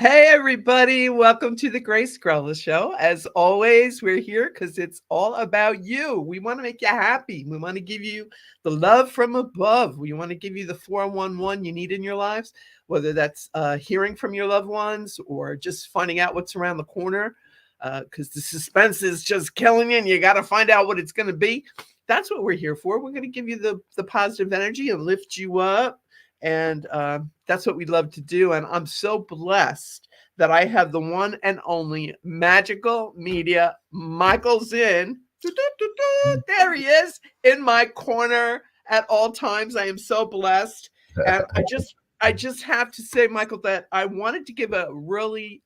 Hey, everybody. Welcome to the Grace Grella Show. As always, we're here because it's all about you. We want to make you happy. We want to give you the love from above. We want to give you the 411 you need in your lives, whether that's hearing from your loved ones or just finding out what's around the corner, because the suspense is just killing you and you got to find out what it's going to be. That's what we're here for. We're going to give you the positive energy and lift you up. And that's what we love to do. And I'm so blessed that I have the one and only magical media, Michael Zinn. There he is in my corner at all times. I am so blessed. And I just have to say, Michael, that I wanted to give a really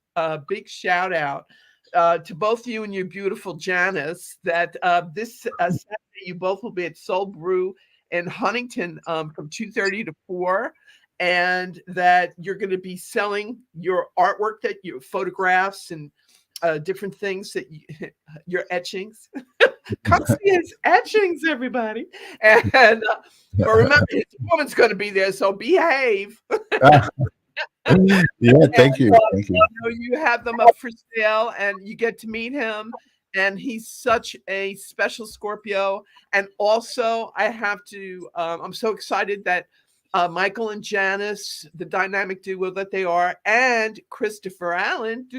big shout out to both you and your beautiful Janice, that this Saturday you both will be at Soul Brew in Huntington from 2:30 to 4, and that you're going to be selling your artwork, that your photographs and different things that your etchings. Come see his etchings, everybody. And but remember, his woman's going to be there, so behave. Yeah, thank you. Thank you. You have them up for sale, and you get to meet him. And he's such a special Scorpio. And also, I have to, I'm so excited that Michael and Janice, the dynamic duo that they are, and Christopher Allen,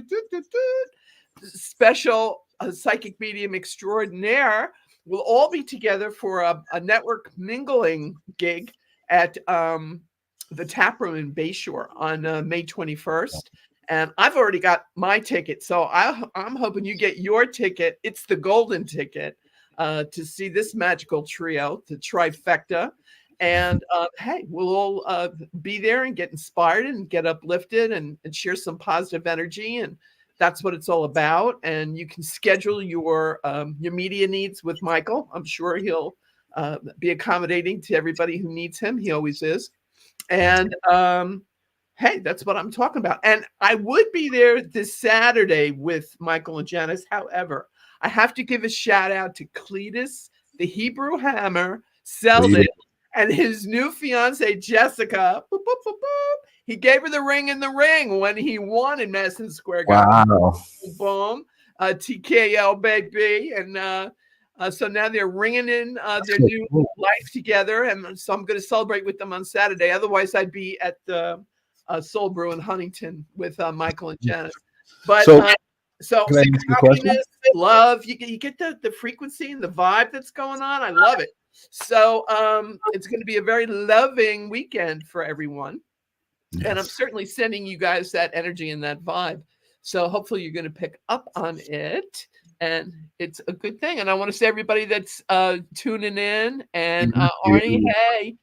special psychic medium extraordinaire, will all be together for a network mingling gig at the Tap Room in Bayshore on May 21st. And I've already got my ticket. So I'm hoping you get your ticket. It's the golden ticket to see this magical trio, the trifecta. And hey, we'll all be there and get inspired and get uplifted and share some positive energy. And that's what it's all about. And you can schedule your media needs with Michael. I'm sure he'll be accommodating to everybody who needs him. He always is. And hey, that's what I'm talking about. And I would be there this Saturday with Michael and Janice. However, I have to give a shout out to Cletus, the Hebrew Hammer, Selden, and his new fiance, Jessica. Boop, boop, boop, boop. He gave her the ring in the ring when he won in Madison Square Garden. Wow. Boom. TKL, baby. And so now they're ringing in their new life together. And so I'm going to celebrate with them on Saturday. Otherwise, I'd be at the Soul Brew in Huntington with Michael and Janice. But so happiness, love, you get the frequency and the vibe that's going on. I love it. So it's going to be a very loving weekend for everyone. Yes. And I'm certainly sending you guys that energy and that vibe. So hopefully you're going to pick up on it. And it's a good thing. And I want to say everybody that's tuning in. And Arnie, hey.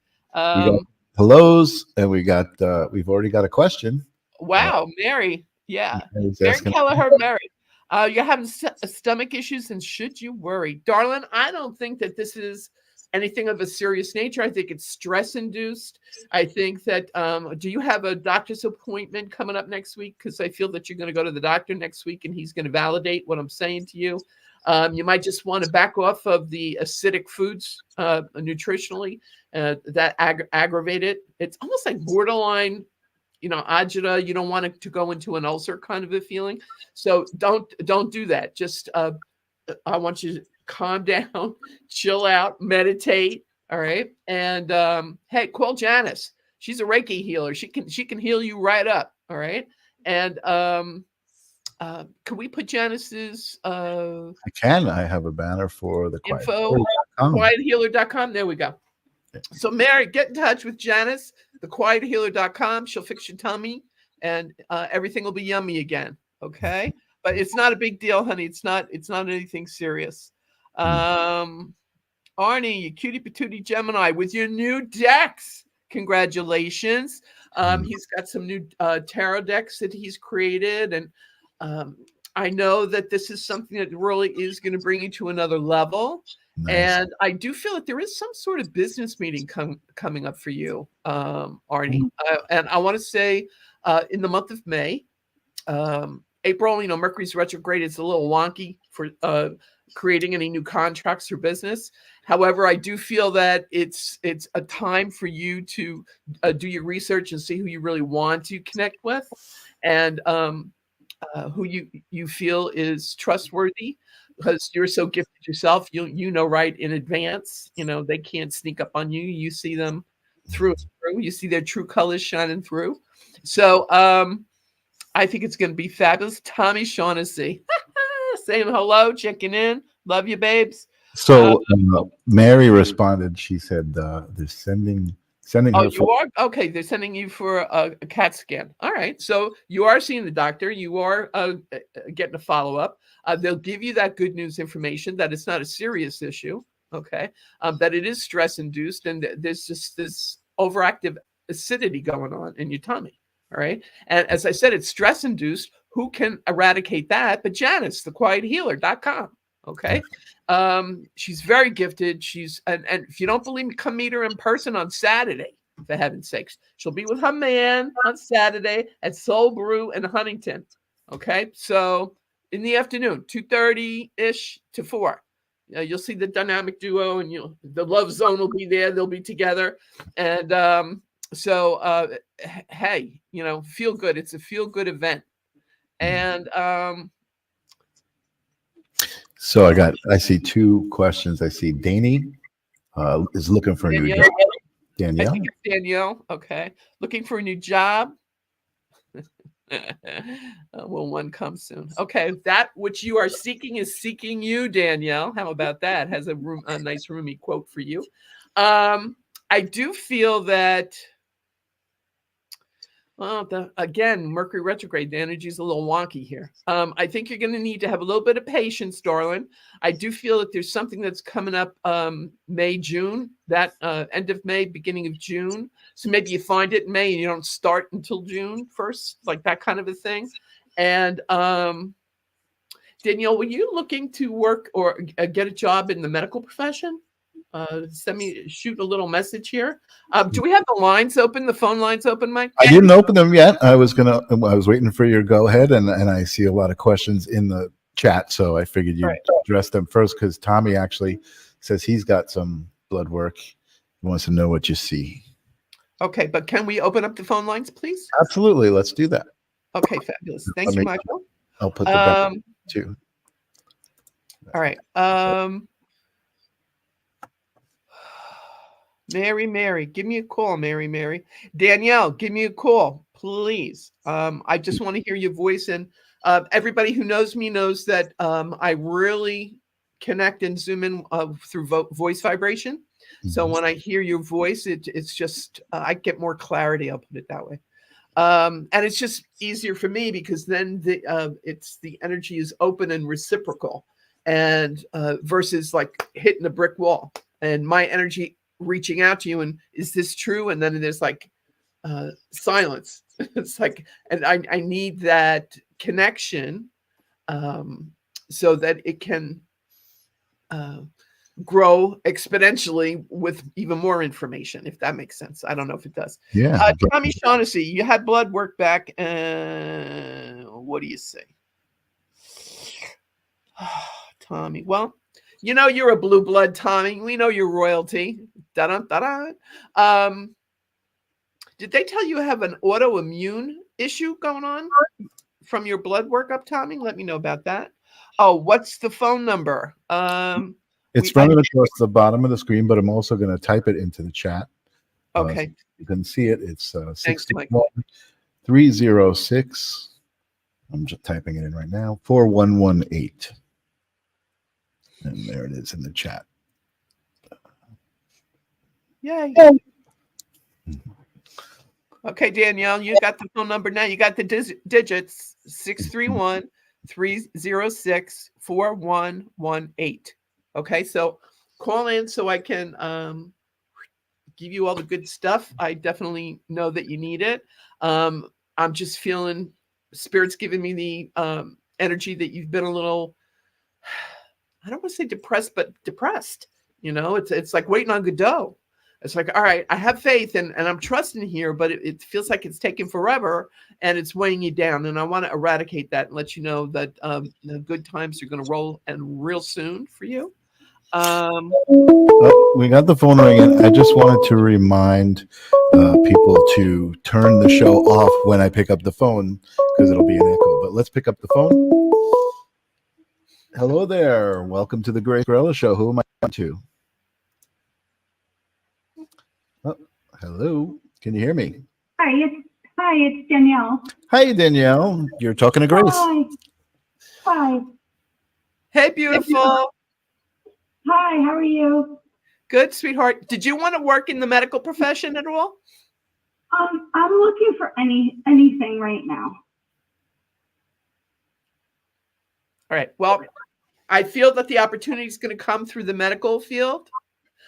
Hellos, and we've already got a question. Wow, Mary. Yeah. Mary Kelleher, Mary. You're having stomach issues, and should you worry? Darling, I don't think that this is anything of a serious nature. I think it's stress-induced. I think that, do you have a doctor's appointment coming up next week? Because I feel that you're going to go to the doctor next week, and he's going to validate what I'm saying to you. You might just want to back off of the acidic foods nutritionally that aggravate it. It's almost like borderline, agita. You don't want it to go into an ulcer kind of a feeling. So don't do that. Just I want you to calm down, chill out, meditate. All right. And hey, call Janice. She's a Reiki healer. She can heal you right up. All right. And can we put Janice's I can. I have a banner for the info, quiethealer.com. There we go. So Mary, get in touch with Janice, thequiethealer.com. She'll fix your tummy and everything will be yummy again. Okay. But it's not a big deal, honey. It's not anything serious. Arnie, you cutie patootie Gemini with your new decks. Congratulations. He's got some new tarot decks that he's created. And I know that this is something that really is going to bring you to another level. Nice. And I do feel that there is some sort of business meeting coming up for you, Arnie. And I want to say in the month of May, April, Mercury's retrograde. It's a little wonky for creating any new contracts or business. However, I do feel that it's a time for you to do your research and see who you really want to connect with, and who you feel is trustworthy, because you're so gifted yourself. You know right in advance. They can't sneak up on you. You see them through and through. You see their true colors shining through. So I think it's going to be fabulous. Tommy Shaughnessy saying hello, checking in. Love you, babes. So Mary responded. She said they're sending Oh, her. you are? Okay, they're sending you for a CAT scan. All right. So you are seeing the doctor. You are getting a follow-up. They'll give you that good news information that it's not a serious issue, okay, that it is stress-induced, and there's just this overactive acidity going on in your tummy, all right? And as I said, it's stress-induced. Who can eradicate that? But Janice, thequiethhealer.com, okay? She's very gifted. And if you don't believe me, come meet her in person on Saturday, for heaven's sakes. She'll be with her man on Saturday at Soul Brew in Huntington. Okay, so in the afternoon, 2:30-ish to 4. You'll see the dynamic duo, and the love zone will be there. They'll be together. And hey, feel good. It's a feel good event. And so I see 2 questions. I see Danny is looking for a new job. Danielle? I think it's Danielle. Okay. Looking for a new job. Will one come soon? Okay. That which you are seeking is seeking you, Danielle. How about that? Has a nice roomy quote for you. I do feel that, well, again, Mercury retrograde, the energy is a little wonky here. I think you're going to need to have a little bit of patience, darling. I do feel that there's something that's coming up May, June, that end of May, beginning of June. So maybe you find it in May and you don't start until June 1st, like that kind of a thing. And Danielle, were you looking to work or get a job in the medical profession? Shoot a little message here. Do we have the lines open, the phone lines open, Mike? I didn't open them yet. I was waiting for your go ahead, and I see a lot of questions in the chat, so I figured you'd address them first, because Tommy actually says he's got some blood work. He wants to know what you see. Okay, but can we open up the phone lines, please? Absolutely. Let's do that. Okay, fabulous. Thanks, Michael. I'll put the back too. All right. Mary, give me a call, Mary. Danielle, give me a call, please. I just want to hear your voice. And everybody who knows me knows that I really connect and zoom in through voice vibration. Mm-hmm. So when I hear your voice, it's just, I get more clarity, I'll put it that way. And it's just easier for me, because then the energy is open and reciprocal, and versus like hitting a brick wall, and my energy reaching out to you, and is this true? And then there's like silence. It's like, and I need that connection so that it can grow exponentially with even more information, if that makes sense. I don't know if it does. Yeah. Tommy Shaughnessy, you had blood work back. What do you say? Tommy, well, you're a blue blood, Tommy. We know you're royalty. Da-da-da-da. Did they tell you have an autoimmune issue going on from your blood workup, Tommy? Let me know about that. Oh, what's the phone number? It's running across the bottom of the screen, but I'm also going to type it into the chat. Okay. So you can see it. It's 61306. I'm just typing it in right now. 4118. And there it is in the chat. Yay. Okay, Danielle, you got the phone number now. You got the digits, 631-306-4118. Okay, so call in so I can give you all the good stuff. I definitely know that you need it. I'm just feeling Spirit's giving me the energy that you've been a little, I don't want to say depressed, but depressed. It's like waiting on Godot. It's like, all right, I have faith and I'm trusting here, but it feels like it's taking forever and it's weighing you down. And I want to eradicate that and let you know that the good times are going to roll and real soon for you. Oh, we got the phone ringing. I just wanted to remind people to turn the show off when I pick up the phone because it'll be an echo. But let's pick up the phone. Hello there. Welcome to the Grace Grella Show. Who am I on to? Oh, hello. Can you hear me? Hi, it's Danielle. Hi, Danielle. You're talking to Grace. Hi. Hey, beautiful. Hi, how are you? Good, sweetheart. Did you want to work in the medical profession at all? I'm looking for anything right now. All right. Well, I feel that the opportunity is going to come through the medical field,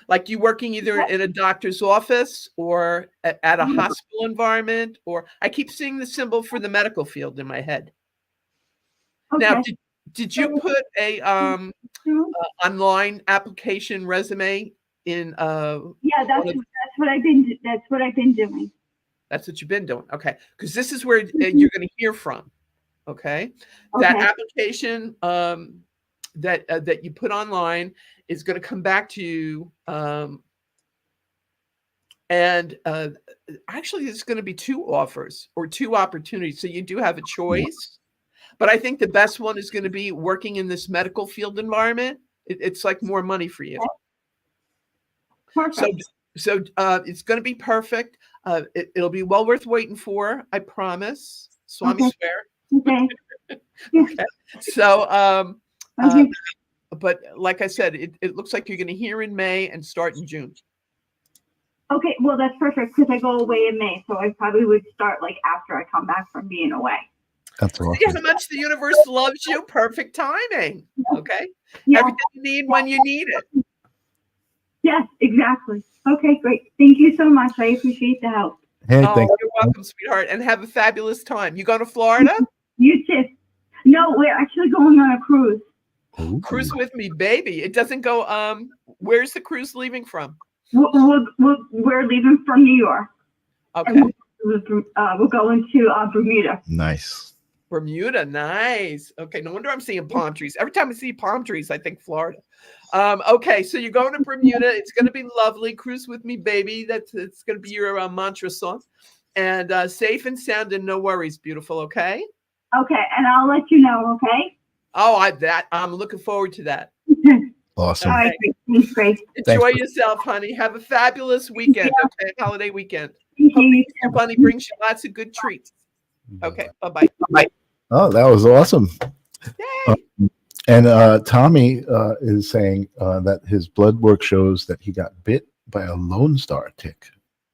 like you working either in a doctor's office or at a hospital environment, or I keep seeing the symbol for the medical field in my head. Okay. Now, did you put a online application resume in? Yeah, that's what I've been doing. That's what you've been doing. Okay, because this is where you're going to hear from. Okay, that application that you put online is going to come back to you. And actually, there's going to be 2 offers or 2 opportunities. So you do have a choice. But I think the best one is going to be working in this medical field environment. It's like more money for you. Perfect. So it's going to be perfect. It'll be well worth waiting for. I promise. Swami swear. Okay. Okay. So, but like I said, it looks like you're going to hear in May and start in June. Okay. Well, that's perfect because I go away in May, so I probably would start like after I come back from being away. That's awesome. See how much the universe loves you? Perfect timing. Okay. Yeah. Everything you need when you need it. Yes, exactly. Okay, great. Thank you so much. I appreciate the help. Hey, You're welcome, sweetheart, and have a fabulous time. You going to Florida? You too. No, we're actually going on a cruise. Ooh. Cruise with me, baby. It doesn't go. Where's the cruise leaving from? We're leaving from New York. Okay. We're going to Bermuda. Nice. Bermuda, nice. Okay, no wonder I'm seeing palm trees. Every time I see palm trees, I think Florida. Okay, so you're going to Bermuda. It's going to be lovely. Cruise with me, baby. It's going to be your mantra song. And safe and sound and no worries, beautiful. Okay. Okay, and I'll let you know. Okay. Oh, I'm looking forward to that. Awesome. All right, thanks, Grace. Enjoy yourself, honey. Have a fabulous weekend. Okay, holiday weekend. Thank Hope you. your bunny brings you lots of good treats. Okay, bye-bye. Bye. Oh, that was awesome. Yay. And Tommy is saying that his blood work shows that he got bit by a Lone Star tick.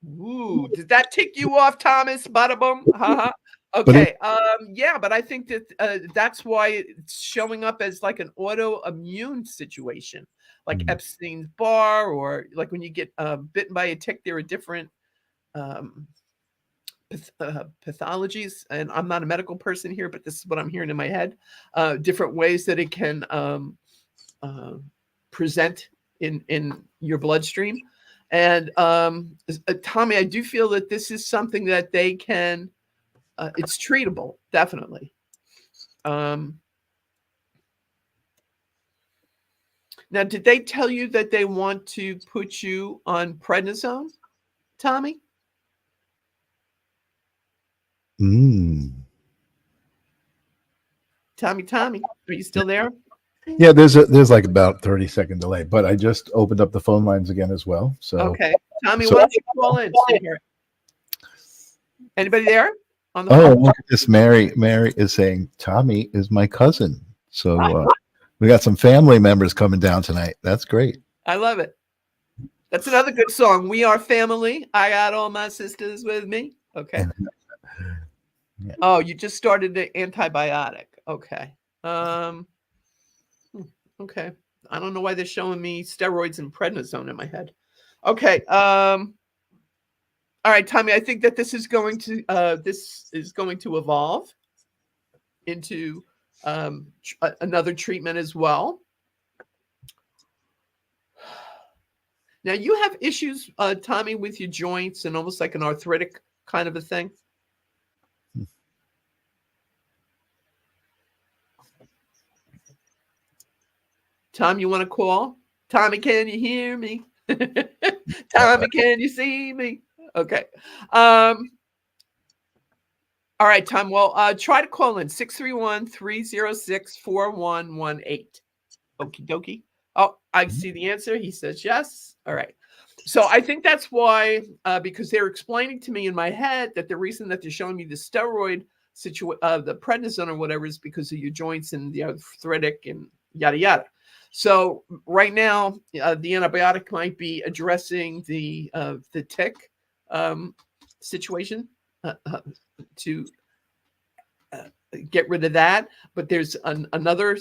Ooh, did that tick you off, Thomas? Bada boom. Okay. Yeah, but I think that that's why it's showing up as like an autoimmune situation, like Epstein's bar, or like when you get bitten by a tick, there are different pathologies. And I'm not a medical person here, but this is what I'm hearing in my head. Different ways that it can present in your bloodstream. And Tommy, I do feel that this is something that they can. It's treatable, definitely. Now, did they tell you that they want to put you on prednisone, Tommy? Tommy, are you still there? Yeah, there's like about 30-second delay, but I just opened up the phone lines again as well. So okay, Tommy, why don't you call in? Anybody there? On the phone? Look at this. Mary is saying Tommy is my cousin. So we got some family members coming down tonight. That's great. I love it. That's another good song. We are family. I got all my sisters with me. Okay. Yeah. Oh, you just started the antibiotic. Okay. Okay. I don't know why they're showing me steroids and prednisone in my head. Okay. All right, Tommy. I think that this is going to evolve into another treatment as well. Now you have issues, Tommy, with your joints and almost like an arthritic kind of a thing. Tom, you want to call? Tommy, can you hear me? Tommy, can you see me? Okay. All right, Tom. Well, try to call in 631-306-4118. Okie dokie. Oh, I see the answer. He says yes. All right. So I think that's why, because they're explaining to me in my head that the reason that they're showing me the steroid the prednisone or whatever is because of your joints and the arthritic and yada yada. So right now, the antibiotic might be addressing the tick situation to get rid of that. But there's another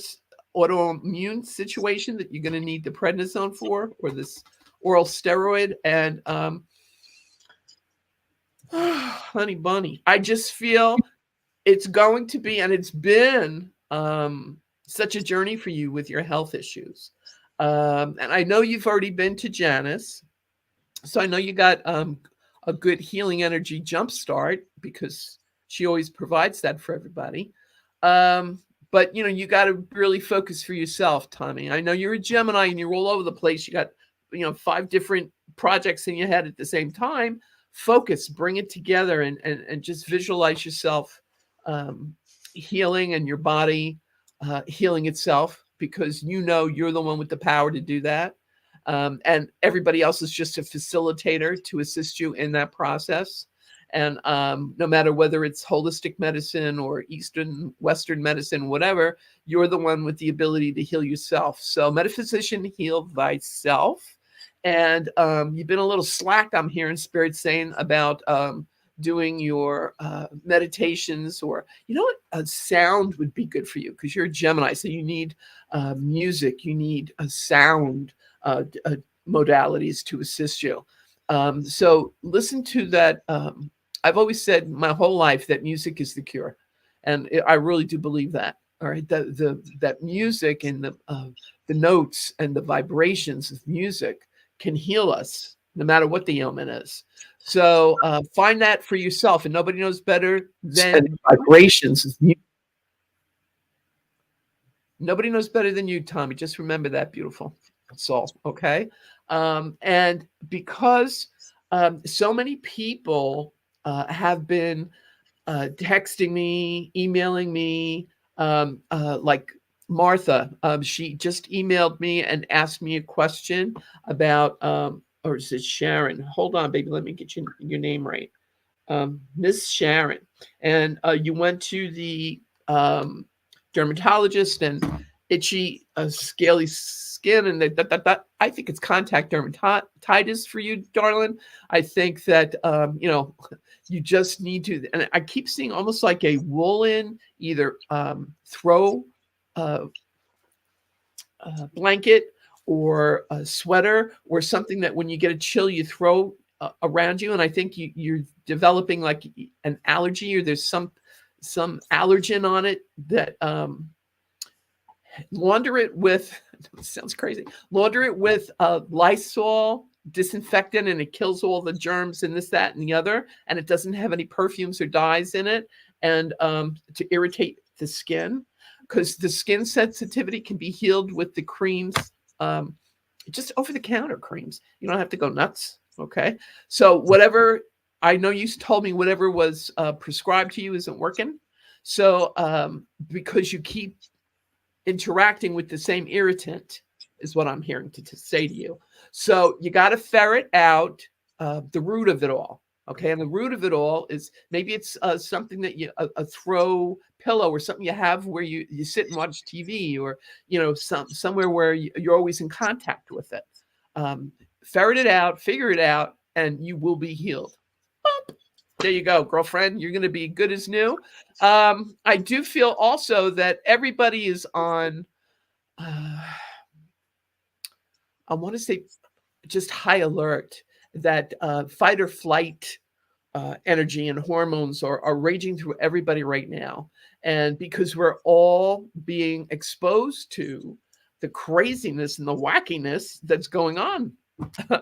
autoimmune situation that you're going to need the prednisone for, or this oral steroid. And honey bunny, I just feel it's going to be, and it's been such a journey for you with your health issues. And I know you've already been to Janice, so I know you got a good healing energy jumpstart because she always provides that for everybody. But you got to really focus for yourself, Tommy. I know you're a Gemini and you're all over the place. You got 5 different projects in your head at the same time. Focus, bring it together, and just visualize yourself healing and your body healing itself, because you're the one with the power to do that. And everybody else is just a facilitator to assist you in that process. And no matter whether it's holistic medicine or Eastern, Western medicine, whatever, you're the one with the ability to heal yourself. So metaphysician, heal thyself. And you've been a little slack, I'm hearing Spirit saying, about doing your meditations, or what, a sound would be good for you because you're a Gemini, so you need music, you need a sound modalities to assist you. So listen to that. I've always said my whole life that music is the cure, and I really do believe that. All right, that music and the notes and the vibrations of music can heal us no matter what the ailment is. So find that for yourself, and nobody knows better than vibrations of music. Nobody knows better than you, Tommy. Just remember that, beautiful soul. Okay. And because so many people have been texting me, emailing me, like Martha, she just emailed me and asked me a question about, or is it Sharon? Hold on, baby. Let me get your name right. Miss Sharon. And you went to the dermatologist and itchy, scaly skin, and that I think it's contact dermatitis for you, darling. I think that you just need to, and I keep seeing almost like a woolen either throw blanket or a sweater or something that when you get a chill you throw around you, and I think you're developing like an allergy, or there's some allergen on it that launder it with sounds crazy, launder it with Lysol disinfectant, and it kills all the germs and this, that, and the other, and it doesn't have any perfumes or dyes in it, and to irritate the skin, because the skin sensitivity can be healed with the creams, just over-the-counter creams. You don't have to go nuts. Okay, so whatever, I know you told me whatever was prescribed to you isn't working, so because you keep interacting with the same irritant is what I'm hearing to say to you. So you got to ferret out the root of it all. Okay, and the root of it all is maybe it's something that a throw pillow or something you have where you sit and watch TV, or somewhere where you're always in contact with it. Ferret it out, figure it out, and you will be healed. Boop. There you go, girlfriend. You're going to be good as new. I do feel also that everybody is on, I want to say, just high alert, that fight or flight energy and hormones are raging through everybody right now. And because we're all being exposed to the craziness and the wackiness that's going on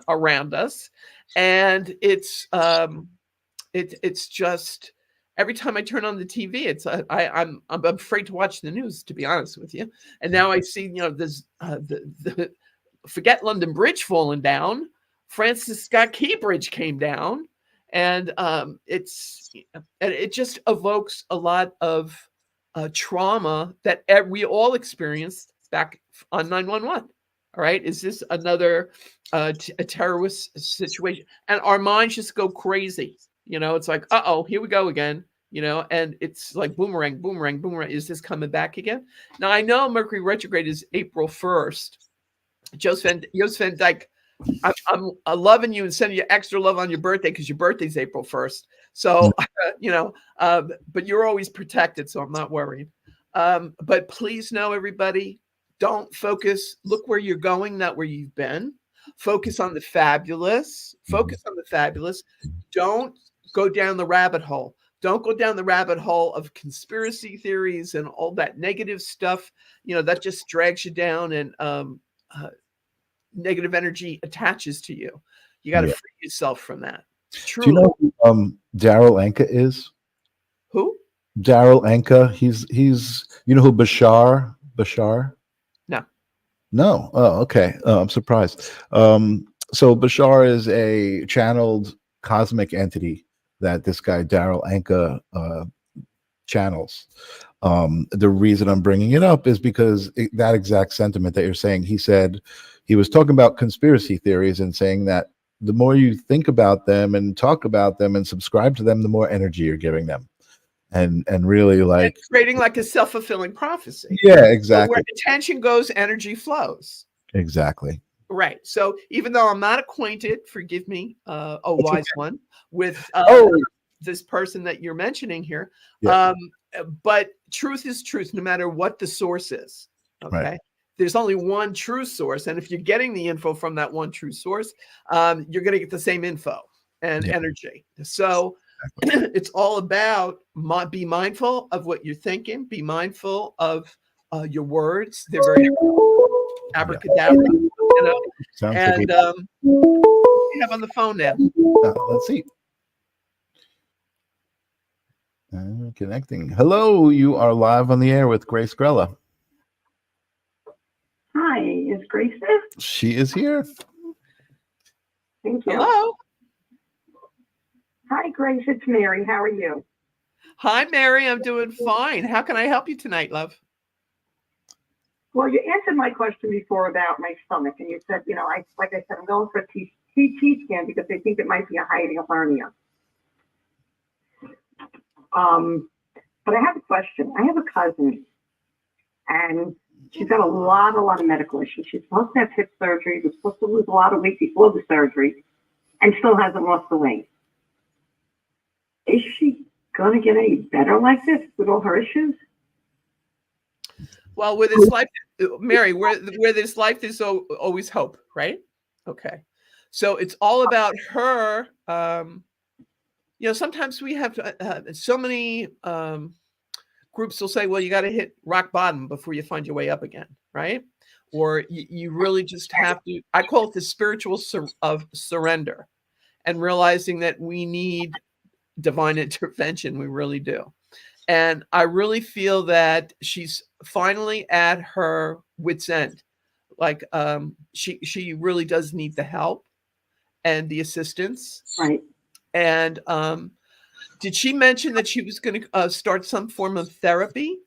around us, and it's just every time I turn on the TV, I'm afraid to watch the news, to be honest with you. And now I see, this the forget London Bridge falling down, Francis Scott Key Bridge came down, and it just evokes a lot of trauma that we all experienced back on 911. All right, is this another a terrorist situation? And our minds just go crazy. It's like, here we go again. And it's like boomerang, boomerang, boomerang. Is this coming back again? Now I know Mercury retrograde is April 1st. Joseph Van Dyke, I'm loving you and sending you extra love on your birthday because your birthday's April 1st. So, but you're always protected, so I'm not worried. But please know, everybody, don't focus. Look where you're going, not where you've been. Focus on the fabulous. Focus on the fabulous. Don't go down the rabbit hole. Don't go down the rabbit hole of conspiracy theories and all that negative stuff. That just drags you down, and negative energy attaches to you. You got to free yourself from that. Truly. Do you know who Daryl Anka is? Who? Daryl Anka. He's you know who Bashar? No. Oh, okay. I'm surprised. So Bashar is a channeled cosmic entity that this guy Daryl Anka channels. The reason I'm bringing it up is because that exact sentiment that you're saying. He said he was talking about conspiracy theories and saying that the more you think about them and talk about them and subscribe to them, the more energy you're giving them. And really, like, it's creating like a self-fulfilling prophecy. Yeah, exactly. So where attention goes, energy flows. Exactly. Right. So even though I'm not acquainted, forgive me, wise one, with this person that you're mentioning here, but truth is truth, no matter what the source is. Okay. Right. There's only one true source, and if you're getting the info from that one true source, you're going to get the same info and energy. So it's all about be mindful of what you're thinking. Be mindful of your words. They're very abracadabra. Sounds and we have on the phone now. Let's see. Connecting. Hello, you are live on the air with Grace Grella. Hi, is Grace there? She is here. Thank you. Hello. Hi, Grace. It's Mary. How are you? Hi, Mary. I'm doing fine. How can I help you tonight, love? Well, you answered my question before about my stomach, and you said, like I said, I'm going for a CT scan because they think it might be a hiatal hernia. But I have a question. I have a cousin, and she's got a lot of medical issues. She's supposed to have hip surgery. Was supposed to lose a lot of weight before the surgery, and still hasn't lost the weight. Is she going to get any better like this with all her issues? Well, with this life, Mary, where there's life, there's always hope, right? Okay. So it's all about her. Sometimes we have so many groups will say, well, you got to hit rock bottom before you find your way up again, right? Or you really just have to, I call it the spiritual of surrender, and realizing that we need divine intervention. We really do. And I really feel that she's finally at her wit's end. Like she really does need the help and the assistance. Right. And did she mention that she was going to start some form of therapy?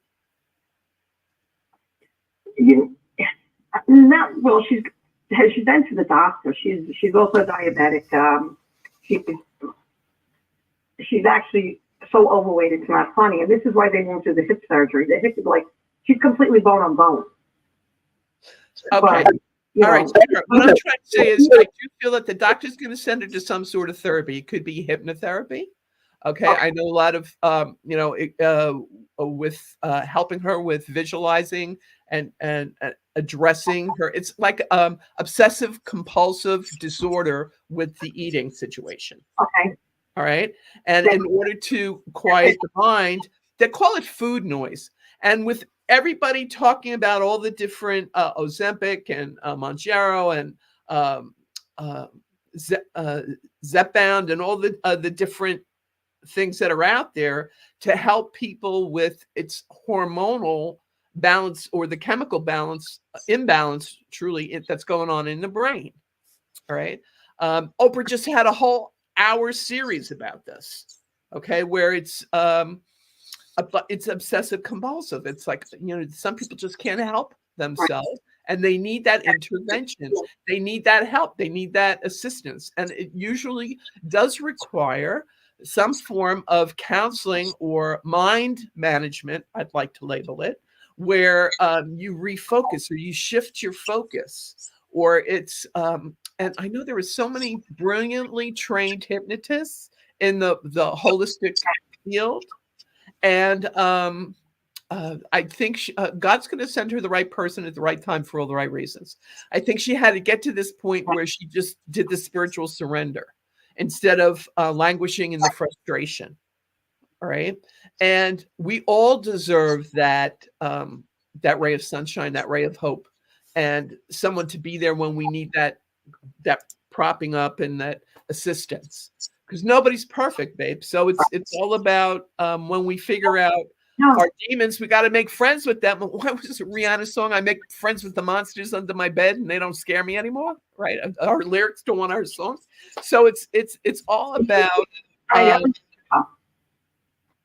Not well. She's been to the doctor. She's also diabetic. She's actually so overweight it's not funny, and this is why they won't do the hip surgery. The hip is like she's completely bone on bone. Okay. But, all right. So what I'm trying to say is, I do feel that the doctor's going to send her to some sort of therapy. It could be hypnotherapy. Okay. I know a lot of, with helping her with visualizing and addressing her. It's like obsessive compulsive disorder with the eating situation. Okay. All right. And in order to quiet the mind, they call it food noise. And with everybody talking about all the different Ozempic and Mounjaro and Zepbound and all the different things that are out there to help people with its hormonal balance or the chemical balance imbalance truly that's going on in the brain. All right. Oprah just had a whole hour series about this. Okay, where it's obsessive compulsive. It's like, some people just can't help themselves and they need that intervention. They need that help. They need that assistance. And it usually does require some form of counseling or mind management, I'd like to label it, where you refocus or you shift your focus, or it's and I know there are so many brilliantly trained hypnotists in the holistic field, and I think God's going to send her the right person at the right time for all the right reasons. I think she had to get to this point where she just did the spiritual surrender instead of languishing in the frustration. All right. And we all deserve that that ray of sunshine, that ray of hope, and someone to be there when we need that propping up and that assistance. Because nobody's perfect, babe. So it's all about when we figure out our demons, we got to make friends with them. What was Rihanna's song? I make friends with the monsters under my bed, and they don't scare me anymore. Right? Our lyrics to one of our songs. So it's all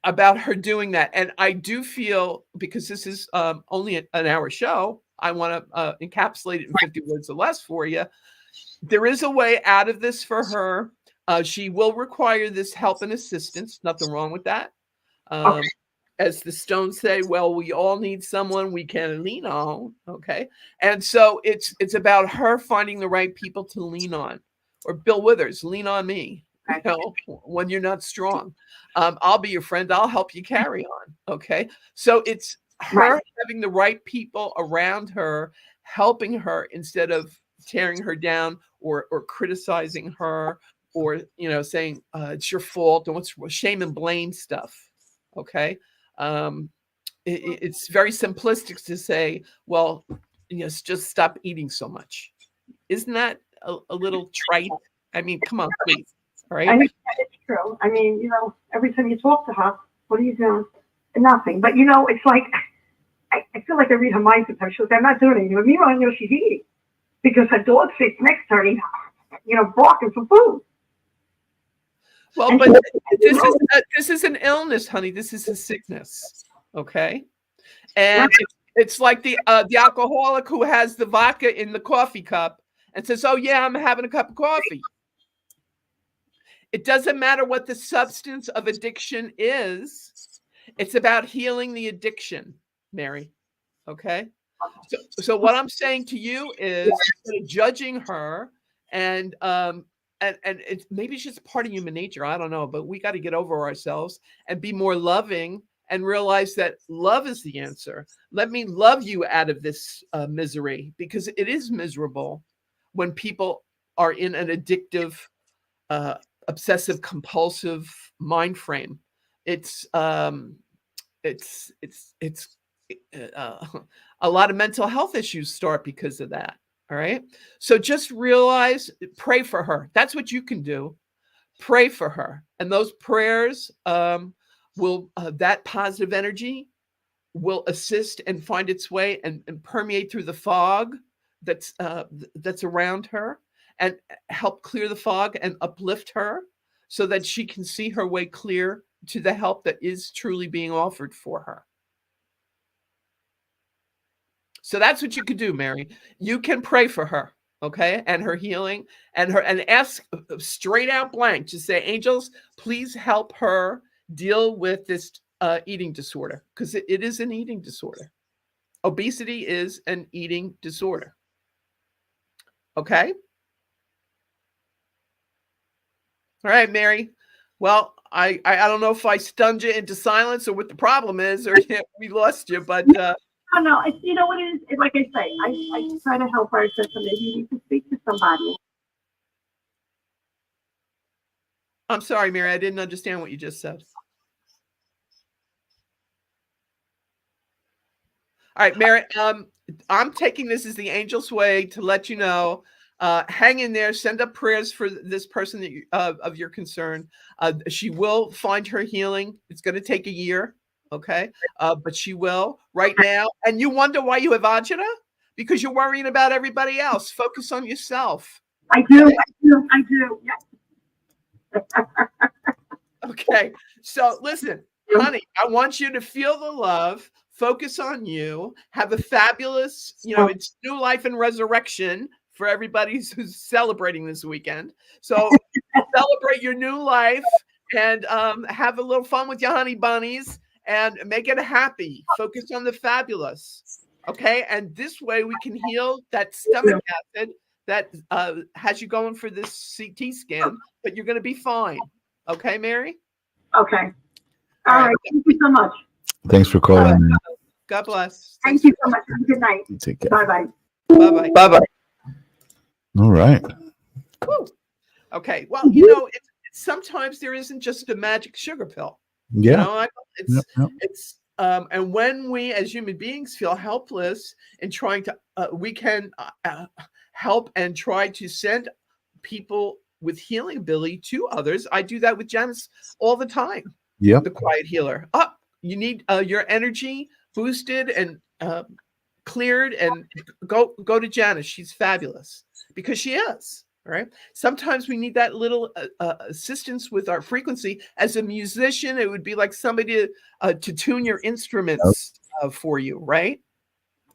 about her doing that. And I do feel, because this is only an hour show, I want to encapsulate it in 50 words or less for you. There is a way out of this for her. She will require this help and assistance. Nothing wrong with that. As the Stones say, well, we all need someone we can lean on. Okay. And so it's about her finding the right people to lean on. Or Bill Withers, lean on me. When you're not strong. I'll be your friend. I'll help you carry on. Okay. So it's her having the right people around her, helping her instead of tearing her down or criticizing her, or saying it's your fault and what's shame and blame stuff. Okay. It's very simplistic to say, well, just stop eating so much. Isn't that a little trite? I mean, come on, please. All right. I mean, it's true. I mean, every time you talk to her, what are you doing? Nothing. But it's like I feel like I read her mind sometimes. She goes, I'm not doing anything. But meanwhile, she's eating because her dog sits next to her, barking for food. Well, and but this is an illness, honey. This is a sickness. Okay. And it's like the alcoholic who has the vodka in the coffee cup and says, oh yeah, I'm having a cup of coffee. It doesn't matter what the substance of addiction is. It's about healing the addiction, Mary. Okay. So what I'm saying to you is, instead of judging her and it's maybe it's just part of human nature. I don't know, but we got to get over ourselves and be more loving and realize that love is the answer. Let me love you out of this misery, because it is miserable when people are in an addictive, obsessive compulsive mind frame. It's a lot of mental health issues start because of that. All right. So just realize, pray for her. That's what you can do. Pray for her. And those prayers will, that positive energy will assist and find its way and permeate through the fog that's around her, and help clear the fog and uplift her so that she can see her way clear to the help that is truly being offered for her. So that's what you could do, Mary. You can pray for her, okay, and her healing, and ask straight out blank. Just say, angels, please help her deal with this eating disorder, because it is an eating disorder. Obesity is an eating disorder. Okay. All right, Mary. Well, I don't know if I stunned you into silence or what the problem is, or we lost you, but. No, it's, what it is, like I say, I try to help her. I said, so maybe you need to speak to somebody. I'm sorry, Mary, I didn't understand what you just said. All right, Mary, I'm taking this as the angel's way to let you know hang in there. Send up prayers for this person that of your concern. She will find her healing. It's going to take a year, okay? But she will right now. And you wonder why you have agita? Because you're worrying about everybody else. Focus on yourself. I do. Yeah. Okay. So listen, honey, I want you to feel the love. Focus on you. Have a fabulous, it's new life and resurrection for everybody who's celebrating this weekend. So celebrate your new life and have a little fun with your honey bunnies and make it happy. Focus on the fabulous. Okay. And this way we can heal that stomach acid that has you going for this CT scan, but you're going to be fine. Okay, Mary? Okay. All right. Thank you so much. Thanks for calling. God bless. Thank you so much. Have a good night. Take care. Bye-bye. Bye-bye. Bye-bye. All right. Woo. Okay. Well, sometimes there isn't just a magic sugar pill. Yeah. It's and when we as human beings feel helpless in trying to, we can help and try to send people with healing ability to others. I do that with Janice all the time. Yeah. The quiet healer. You need your energy boosted and cleared, and go to Janice. She's fabulous because she is. Right. Sometimes we need that little assistance with our frequency. As a musician, it would be like somebody to tune your instruments for you. Right.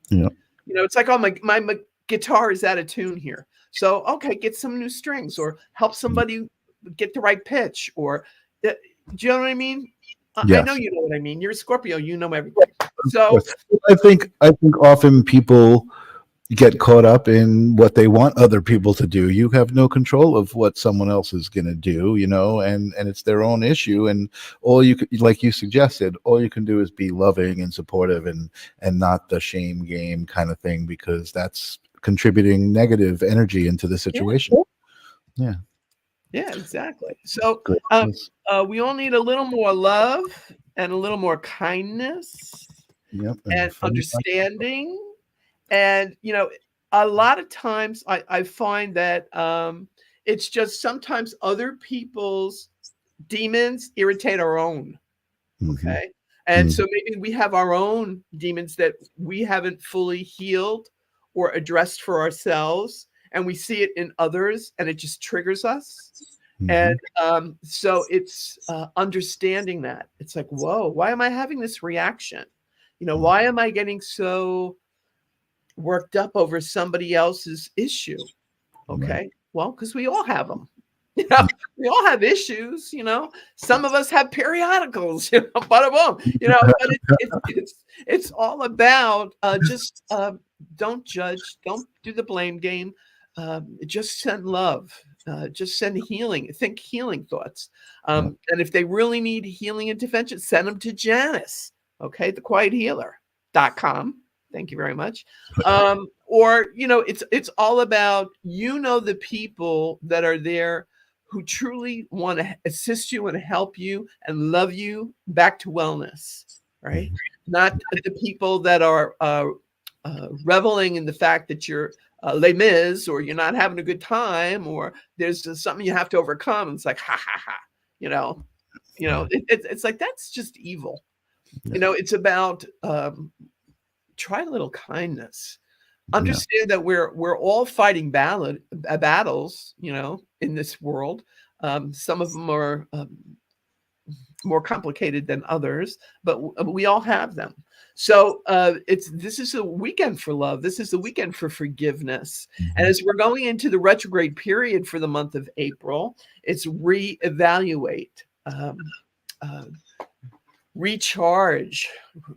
Yeah. It's like, oh, my guitar is out of tune here. So, okay, get some new strings or help somebody get the right pitch. Or, do you know what I mean? Yes. I know you know what I mean. You're a Scorpio. You know everything. So I think often people get caught up in what they want other people to do. You have no control of what someone else is going to do, and it's their own issue. And all you could, like you suggested, all you can do is be loving and supportive and not the shame game kind of thing, because that's contributing negative energy into the situation. Yeah. Yeah, exactly. So we all need a little more love and a little more kindness and understanding. And, a lot of times I find that it's just sometimes other people's demons irritate our own. Okay. And so maybe we have our own demons that we haven't fully healed or addressed for ourselves. And we see it in others and it just triggers us. And so it's understanding that. It's like, whoa, why am I having this reaction? Why am I getting so worked up over somebody else's issue? Okay. Well, because we all have them. We all have issues, some of us have periodicals, bada boom, but it's all about just don't judge, don't do the blame game, just send love, just send healing, think healing thoughts. And if they really need healing intervention, send them to Janice, okay, thequiethealer.com. Thank you very much. Or, it's all about, the people that are there who truly want to assist you and help you and love you back to wellness, right? Not the people that are reveling in the fact that you're Les Mis, or you're not having a good time, or there's something you have to overcome. It's like, ha, ha, ha, it's like, that's just evil. It's about try a little kindness. Understand that we're all fighting battles, in this world. Some of them are more complicated than others, but we all have them. So this is a weekend for love. This is the weekend for forgiveness. And as we're going into the retrograde period for the month of April, it's reevaluate, recharge,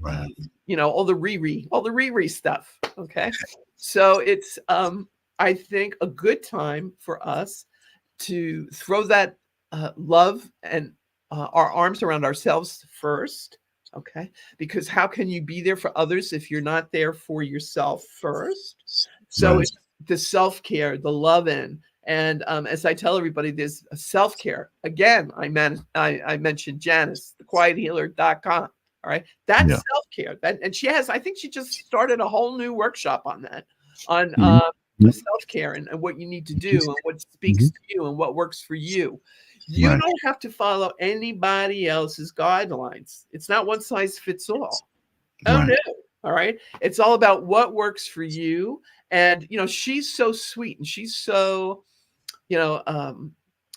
all the Riri stuff. Okay. So it's, I think, a good time for us to throw that love and our arms around ourselves first. Okay. Because how can you be there for others if you're not there for yourself first? So it's the self-care, the love-in. And as I tell everybody, there's a self-care. Again, I mentioned Janice, thequiethealer.com. All right. That's self-care. And I think she just started a whole new workshop on that, on self-care and what you need to do and what speaks to you and what works for you. You don't have to follow anybody else's guidelines. It's not one size fits all. Oh no. All right. It's all about what works for you. And she's so sweet and she's so,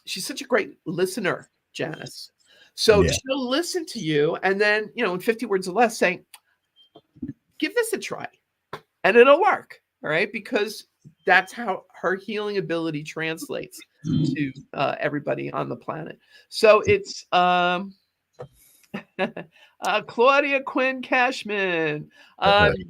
she's such a great listener, Janice. So she'll listen to you and then, in 50 words or less say, give this a try and it'll work. All right. Because that's how her healing ability translates to everybody on the planet. So it's Claudia Quinn Cashman.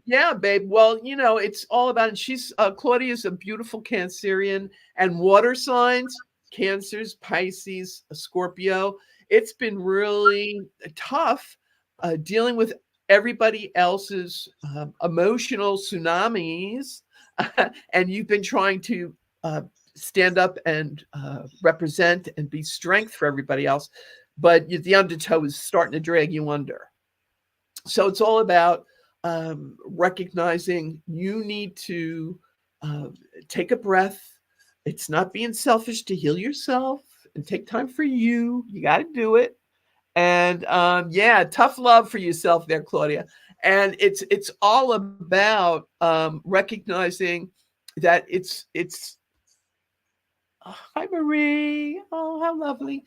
Yeah, babe. Well, it's all about, and she's Claudia's a beautiful Cancerian and water signs, Cancers, Pisces, Scorpio. It's been really tough dealing with everybody else's emotional tsunamis. And you've been trying to stand up and represent and be strength for everybody else. But the undertow is starting to drag you under. So it's all about recognizing you need to take a breath. It's not being selfish to heal yourself and take time for you. You got to do it. And tough love for yourself there, Claudia. And it's all about recognizing that it's hi, Marie. Oh, how lovely.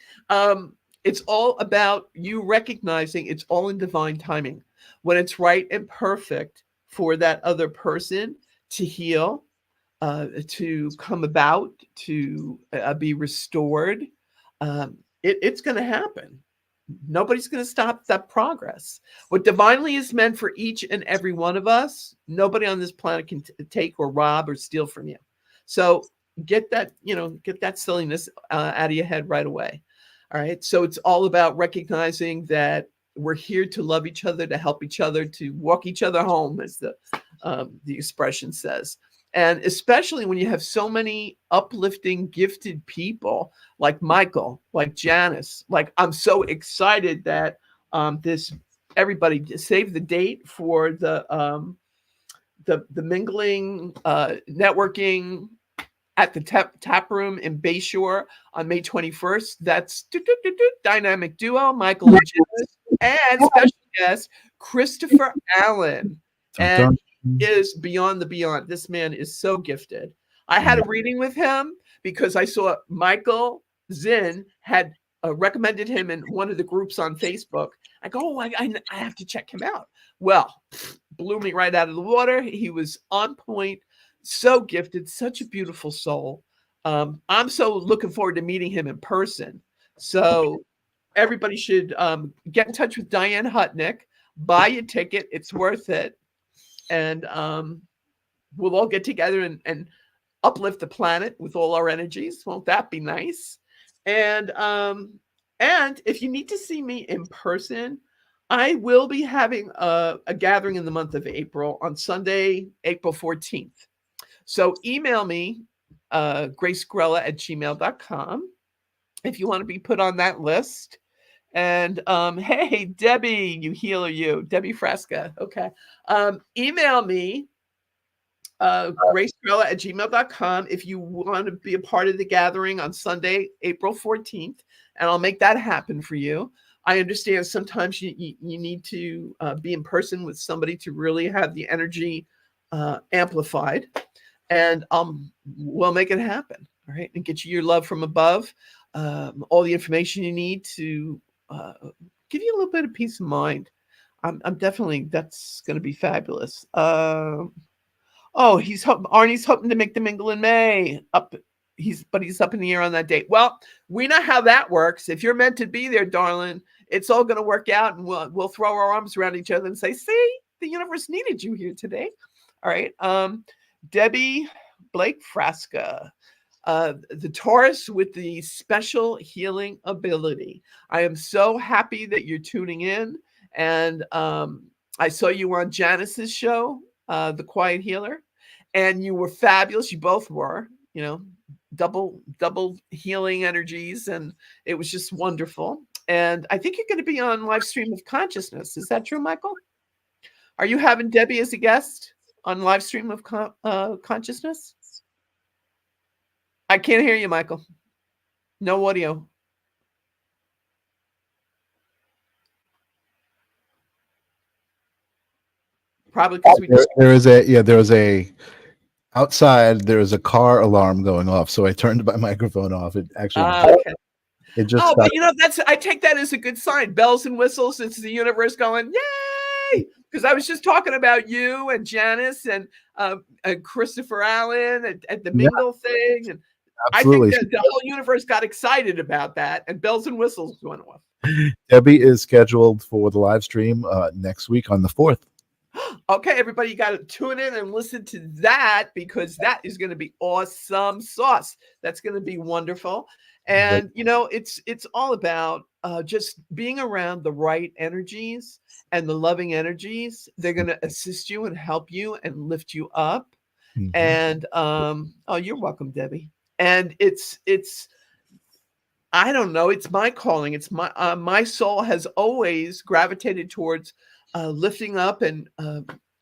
It's all about you recognizing it's all in divine timing. When it's right and perfect for that other person to heal, to come about, to be restored, it's going to happen. Nobody's going to stop that progress. What divinely is meant for each and every one of us, nobody on this planet can take or rob or steal from you. So get that silliness out of your head right away. All right. So it's all about recognizing that we're here to love each other, to help each other, to walk each other home, as the expression says. And especially when you have so many uplifting, gifted people like Michael, like Janice, like I'm so excited that everybody save the date for the mingling, networking at the tap room in Bayshore on May 21st. That's dynamic duo, Michael and Janice, and special guest Christopher Allen. And is beyond the beyond. This man is so gifted. I had a reading with him because I saw Michael Zinn had recommended him in one of the groups on Facebook. I go, oh, I have to check him out. Well, blew me right out of the water. He was on point, so gifted, such a beautiful soul. I'm so looking forward to meeting him in person. So everybody should get in touch with Diane Hutnick, buy a ticket. It's worth it. And we'll all get together and uplift the planet with all our energies. Won't that be nice? And if you need to see me in person, I will be having a gathering in the month of April on Sunday, April 14th. So email me, gracegrella@gmail.com, if you want to be put on that list. And hey, Debbie, you healer, you, Debbie Fresca. Okay. Email me, gracegrella@gmail.com, if you want to be a part of the gathering on Sunday, April 14th, and I'll make that happen for you. I understand sometimes you need to be in person with somebody to really have the energy amplified, and we'll make it happen. All right. And get you your love from above, all the information you need to give you a little bit of peace of mind. I'm definitely, that's going to be fabulous. Arnie's hoping to make the mingle in May. He's up in the air on that date. Well, we know how that works. If you're meant to be there, darling, it's all going to work out, and we'll throw our arms around each other and say, see, the universe needed you here today. All right. Debbie Blake Frasca. The Taurus with the special healing ability. I am so happy that you're tuning in. And I saw you on Janice's show, The Quiet Healer, and you were fabulous. You both were, double healing energies. And it was just wonderful. And I think you're going to be on Live Stream of Consciousness. Is that true, Michael? Are you having Debbie as a guest on Live Stream of Consciousness? I can't hear you, Michael. No audio. Probably because we just there was a outside. There was a car alarm going off, so I turned my microphone off. It actually okay. it just Oh, stopped. but you know, I take that as a good sign. Bells and whistles. It's the universe going, yay! Because I was just talking about you and Janice and Christopher Allen at the Yeah, Mingle thing, and I think absolutely. that the whole universe got excited about that, and bells and whistles went off. Debbie is scheduled for the live stream next week on the 4th. Okay, everybody, you got to tune in and listen to that because that is going to be awesome sauce. That's going to be wonderful. And you know, it's all about just being around the right energies and the loving energies. They're going to assist you and help you and lift you up. Mhm. And oh, you're welcome, Debbie. And it's I don't know, it's my calling. It's my soul has always gravitated towards lifting up and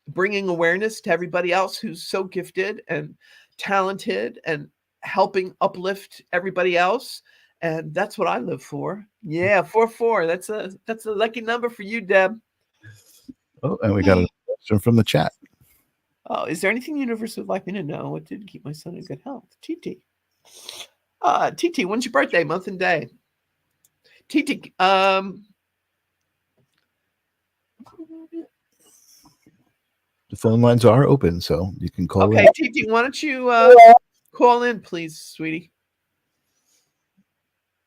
bringing awareness to everybody else who's so gifted and talented and helping uplift everybody else. And that's what I live for. Yeah, 4-4. That's a lucky number for you, Deb. Oh, and we got a question from the chat. Oh, is there anything the universe would like me to know? What did keep my son in good health? TT. TT, when's your birthday, month and day? TT, The phone lines are open, so you can call okay, in. TT, why don't you call in, please, sweetie?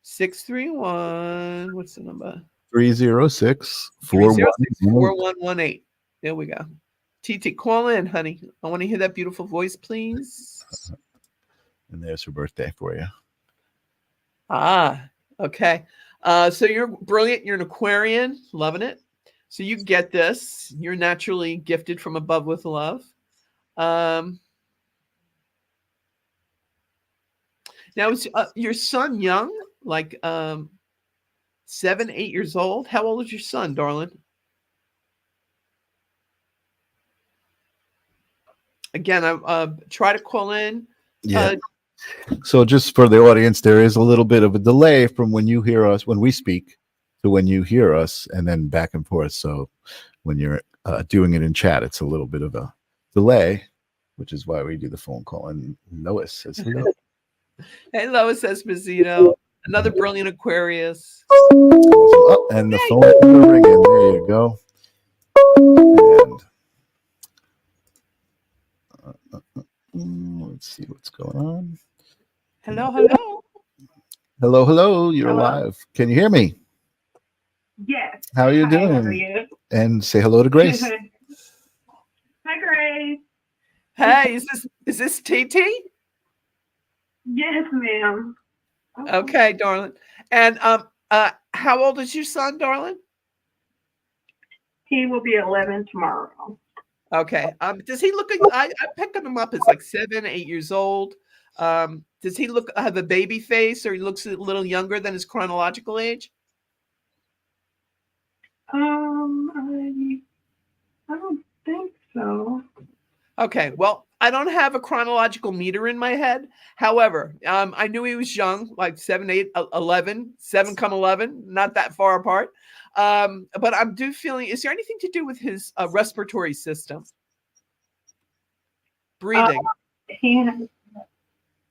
631. What's the number? 306 4118. There we go. TT, call in, honey. I want to hear that beautiful voice, please. And there's her birthday for you. Ah, okay. So you're brilliant. You're an Aquarian, loving it. So you get this. You're naturally gifted from above with love. Now, is your son young? Like 7, 8 years old? How old is your son, darling? Again, I try to call in. Yeah. So just for the audience, there is a little bit of a delay from when you hear us, when we speak, to when you hear us, and then back and forth. So when you're doing it in chat, it's a little bit of a delay, which is why we do the phone call. And Lois says hello. Hey, Lois Esposito, another brilliant Aquarius. Oh, and the phone is ringing. There you go. And let's see what's going on. Hello, hello. Hello, hello. You're live. Can you hear me? Yes. How are you Hi, doing? how are you? And say hello to Grace. Hi, Grace. Hey, is this TT? Yes, ma'am. Okay, darling. And how old is your son, darling? He will be 11 tomorrow. Okay. Does he look? I picked him up as like 7, 8 years old. Does he have a baby face, or he looks a little younger than his chronological age? I don't think so. Okay. Well, I don't have a chronological meter in my head. However, I knew he was young, like 7, 8, 11, 7 come 11, not that far apart. But I'm feeling, is there anything to do with his respiratory system? Breathing. He has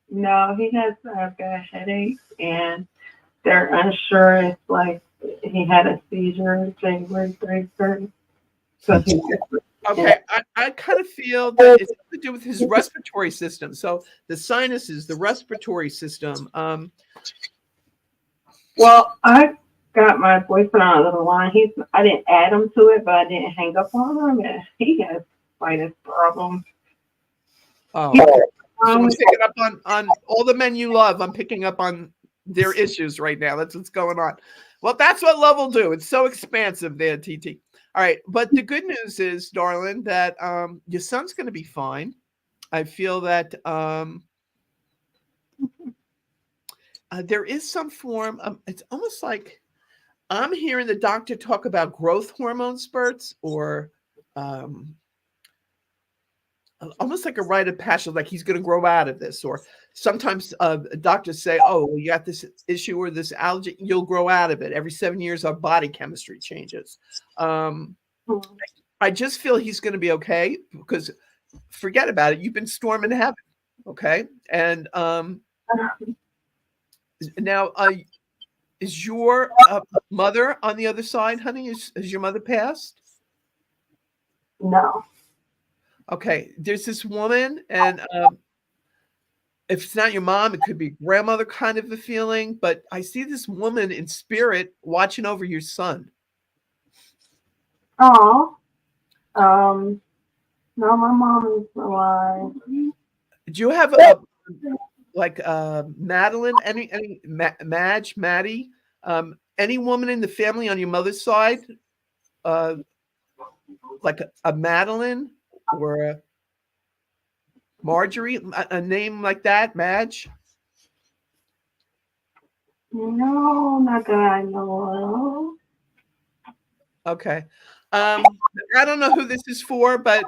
a bad headache, and they're unsure if like he had a seizure January 31st. So okay, I kind of feel that it's to do with his respiratory system. So the sinuses, the respiratory system. Well, I got my boyfriend on the line. I didn't add him to it, but I didn't hang up on him, and he has sinus problems. Oh, so I'm picking up on all the men you love. I'm picking up on their issues right now. That's what's going on. Well, that's what love will do. It's so expansive there, TT. All right, but the good news is, darling, that your son's going to be fine. I feel that there is some form of, it's almost like I'm hearing the doctor talk about growth hormone spurts or almost like a rite of passage, like he's going to grow out of this. Or sometimes doctors say, oh, well, you got this issue or this allergy, you'll grow out of it. Every 7 years, our body chemistry changes. I just feel he's going to be okay, because forget about it. You've been storming heaven. Okay. And now, is your mother on the other side, honey? Is your mother passed? No. Okay. There's this woman, and if it's not your mom, it could be grandmother kind of a feeling. But I see this woman in spirit watching over your son. Oh. No, my mom is alive. Do you have like Madeline, any Madge, Maddie, any woman in the family on your mother's side, like a Madeline or a Marjorie, a name like that, Madge? No, not that I know of. Okay. I don't know who this is for, but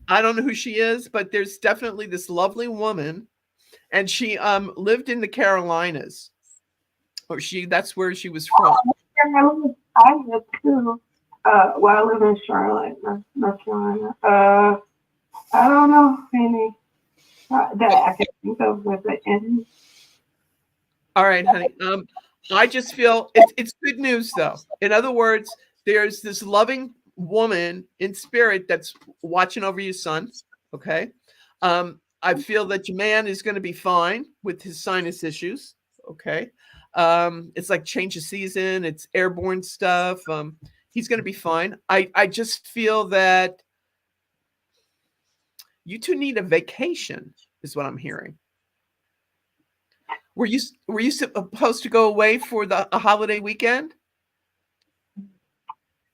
I don't know who she is, but there's definitely this lovely woman, and she lived in the Carolinas. Or that's where she was from. I live too. Well, I live in Charlotte, North Carolina. I don't know any that I can think of with the N. All right, honey. I just feel it's good news, though. In other words, there's this loving woman in spirit that's watching over your son. Okay. I feel that your man is going to be fine with his sinus issues. Okay. It's like change of season. It's airborne stuff. He's going to be fine. I just feel that you two need a vacation, is what I'm hearing. Were you supposed to go away for a holiday weekend?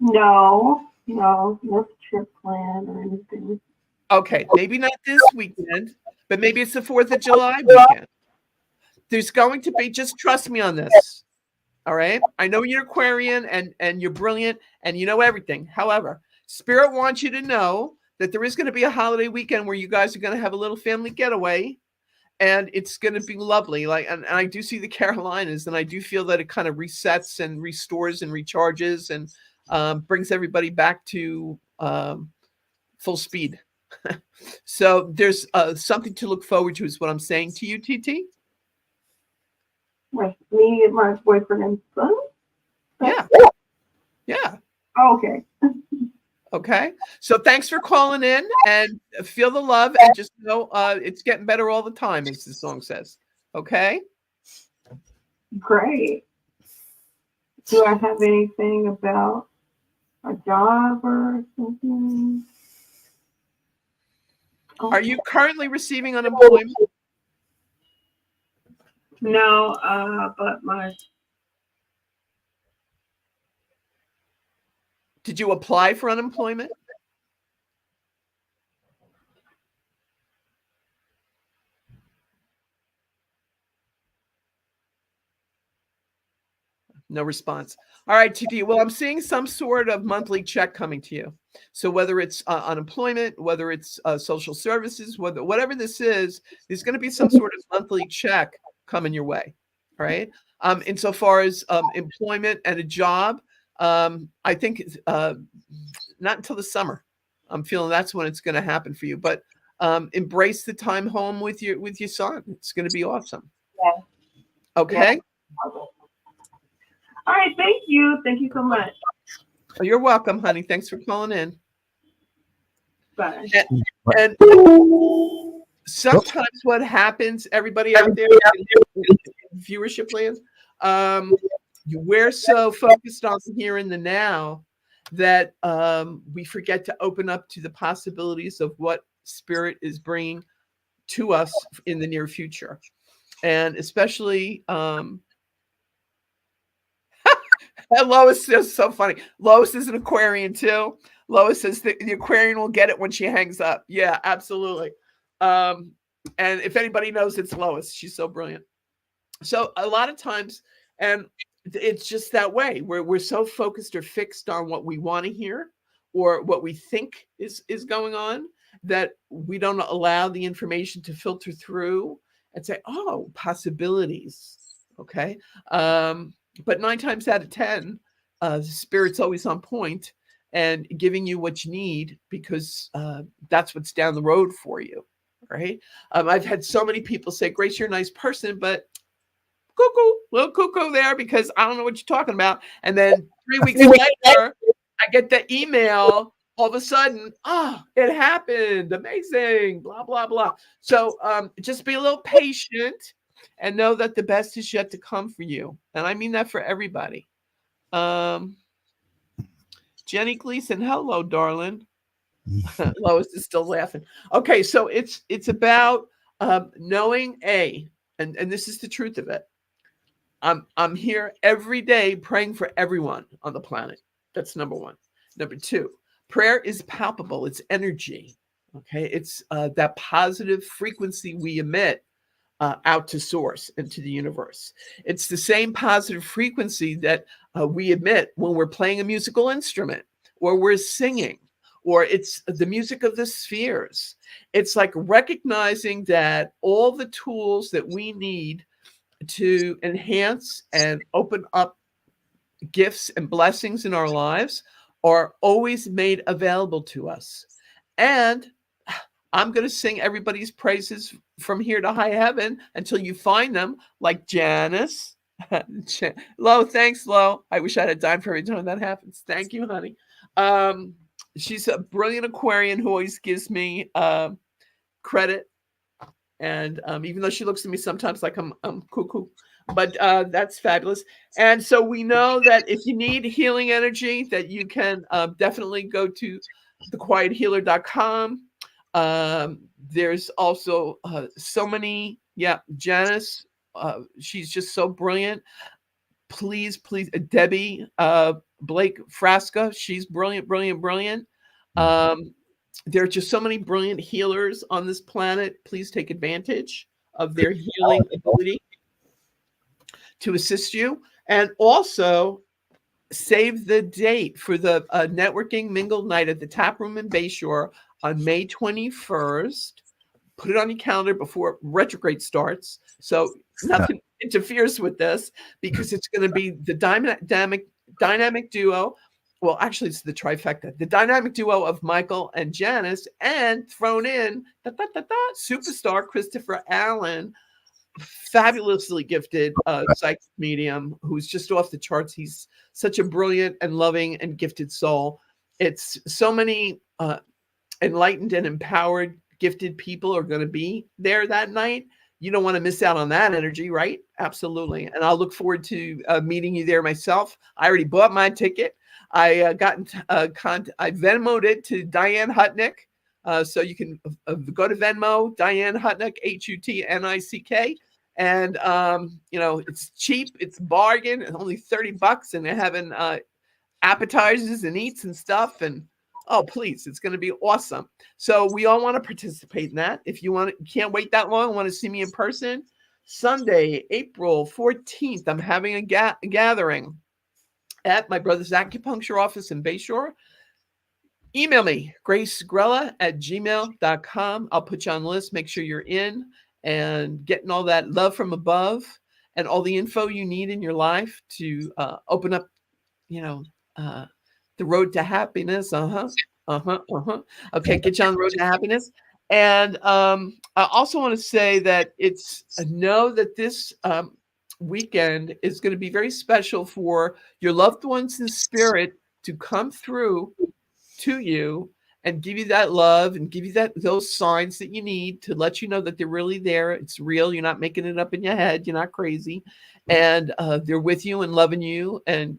No trip plan or anything. Okay, maybe not this weekend, but maybe it's the 4th of July weekend. There's going to be, just trust me on this. All right. I know you're Aquarian and you're brilliant and you know everything. However, Spirit wants you to know that there is going to be a holiday weekend where you guys are going to have a little family getaway, and it's going to be lovely. Like, and I do see the Carolinas, and I do feel that it kind of resets and restores and recharges and brings everybody back to full speed. So there's something to look forward to, is what I'm saying to you, TT. With me and my boyfriend and son? Yeah. Oh, okay. Okay. So thanks for calling in, and feel the love, and just know it's getting better all the time, as the song says. Okay. Great. Do I have anything about a job or something? Are you currently receiving unemployment? No, but Did you apply for unemployment? No response. All right, TT. Well, I'm seeing some sort of monthly check coming to you. So whether it's unemployment, whether it's social services, whatever this is, there's going to be some sort of monthly check coming your way. All right. Insofar as employment and a job, I think not until the summer. I'm feeling that's when it's going to happen for you. But embrace the time home with your son. It's going to be awesome. Yeah. Okay. Yeah. All right. Thank you. Thank you so much. Oh, you're welcome, honey. Thanks for calling in. Bye. And sometimes what happens, everybody out there in viewership land, we're so focused on here in the now that we forget to open up to the possibilities of what Spirit is bringing to us in the near future. And especially Lois is so funny. Lois is an Aquarian too. Lois says the Aquarian will get it when she hangs up. Yeah, absolutely. And if anybody knows, it's Lois. She's so brilliant. So a lot of times, and it's just that way, we're so focused or fixed on what we want to hear or what we think is going on, that we don't allow the information to filter through and say, oh, possibilities. Okay. But 9 times out of 10, Spirit's always on point and giving you what you need, because that's what's down the road for you. Right. I've had so many people say, Grace, you're a nice person, but cuckoo, little cuckoo there, because I don't know what you're talking about. And then 3 weeks later, I get the email. All of a sudden, it happened. Amazing. Blah, blah, blah. So just be a little patient and know that the best is yet to come for you. And I mean that for everybody. Jenny Gleason, hello, darling. Lois is still laughing. Okay, so it's about knowing and this is the truth of it. I'm here every day praying for everyone on the planet. That's number one. Number two, prayer is palpable. It's energy. Okay, it's that positive frequency we emit out to source and to the universe. It's the same positive frequency that we emit when we're playing a musical instrument or we're singing, or it's the music of the spheres. It's like recognizing that all the tools that we need to enhance and open up gifts and blessings in our lives are always made available to us. And I'm going to sing everybody's praises from here to high heaven until you find them, like Janice. Lo, thanks, Lo. I wish I had a dime for every time that happens. Thank you, honey. She's a brilliant Aquarian who always gives me credit. And even though she looks at me sometimes like I'm cuckoo, but that's fabulous. And so we know that if you need healing energy, that you can definitely go to thequiethealer.com. There's also so many. Yeah, Janice, she's just so brilliant. Please, Debbie Blake Frasca, she's brilliant. There are just so many brilliant healers on this planet. Please take advantage of their healing ability to assist you. And also save the date for the networking mingle night at the Tap Room in Bayshore on May 21st. Put it on your calendar before retrograde starts, so nothing interferes with this, because it's going to be the dynamic duo. Well, actually, it's the trifecta. The dynamic duo of Michael and Janice, and thrown in superstar Christopher Allen, fabulously gifted psychic medium who's just off the charts. He's such a brilliant and loving and gifted soul. It's so many enlightened and empowered, gifted people are going to be there that night. You don't want to miss out on that energy, right? Absolutely. And I'll look forward to meeting you there myself. I already bought my ticket. I got I Venmo'd it to Diane Hutnick. So you can go to Venmo, Diane Hutnick, Hutnick. And, it's cheap. It's bargain. It's only $30. And they're having appetizers and eats and stuff. And, oh, please, it's going to be awesome. So we all want to participate in that. If you can't wait that long, want to see me in person, Sunday, April 14th, I'm having a gathering at my brother's acupuncture office in Bayshore. Email me, gracegrella@gmail.com. I'll put you on the list. Make sure you're in and getting all that love from above and all the info you need in your life to open up, the road to happiness. Okay, get you on the road to happiness. And I also want to say that know that this weekend is going to be very special for your loved ones in spirit to come through to you and give you that love and give you those signs that you need to let you know that they're really there. It's real. You're not making it up in your head. You're not crazy. And they're with you and loving you and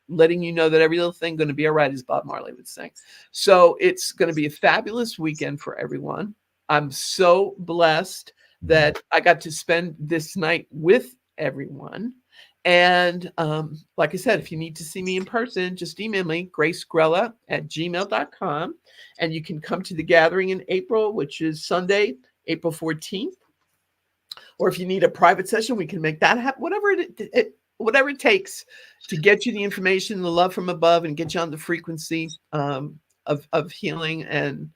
letting you know that every little thing going to be all right, as Bob Marley would say. So it's going to be a fabulous weekend for everyone. I'm so blessed that I got to spend this night with everyone. And like I said, if you need to see me in person, just email me, gracegrella@gmail.com. And you can come to the gathering in April, which is Sunday, April 14th. Or if you need a private session, we can make that happen. Whatever it takes to get you the information, the love from above, and get you on the frequency of healing and